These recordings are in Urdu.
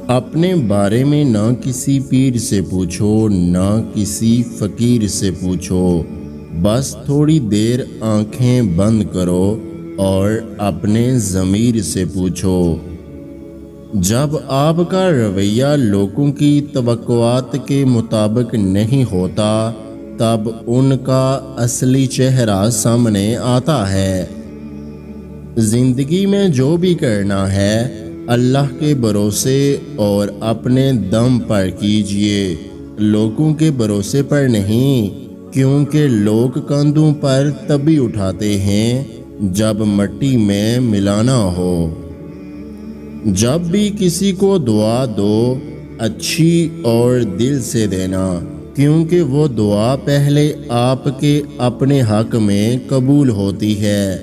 اپنے بارے میں نہ کسی پیر سے پوچھو نہ کسی فقیر سے پوچھو، بس تھوڑی دیر آنکھیں بند کرو اور اپنے ضمیر سے پوچھو۔ جب آپ کا رویہ لوگوں کی توقعات کے مطابق نہیں ہوتا تب ان کا اصلی چہرہ سامنے آتا ہے۔ زندگی میں جو بھی کرنا ہے اللہ کے بھروسے اور اپنے دم پر کیجئے، لوگوں کے بھروسے پر نہیں، کیونکہ لوگ کندھوں پر تبھی اٹھاتے ہیں جب مٹی میں ملانا ہو۔ جب بھی کسی کو دعا دو اچھی اور دل سے دینا، کیونکہ وہ دعا پہلے آپ کے اپنے حق میں قبول ہوتی ہے۔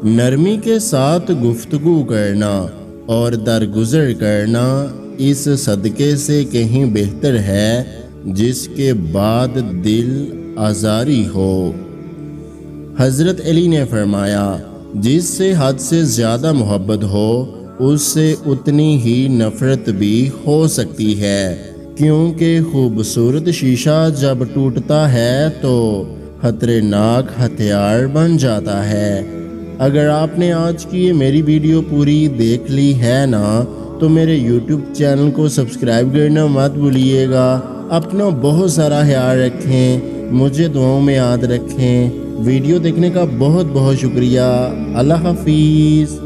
نرمی کے ساتھ گفتگو کرنا اور درگزر کرنا اس صدقے سے کہیں بہتر ہے جس کے بعد دل آزاری ہو۔ حضرت علی نے فرمایا، جس سے حد سے زیادہ محبت ہو اس سے اتنی ہی نفرت بھی ہو سکتی ہے، کیونکہ خوبصورت شیشہ جب ٹوٹتا ہے تو خطرناک ہتھیار بن جاتا ہے۔ اگر آپ نے آج کی یہ میری ویڈیو پوری دیکھ لی ہے نا تو میرے یوٹیوب چینل کو سبسکرائب کرنا مت بھولیے گا۔ اپنا بہت سارا خیال رکھیں، مجھے دعاؤں میں یاد رکھیں۔ ویڈیو دیکھنے کا بہت بہت شکریہ۔ اللہ حافظ۔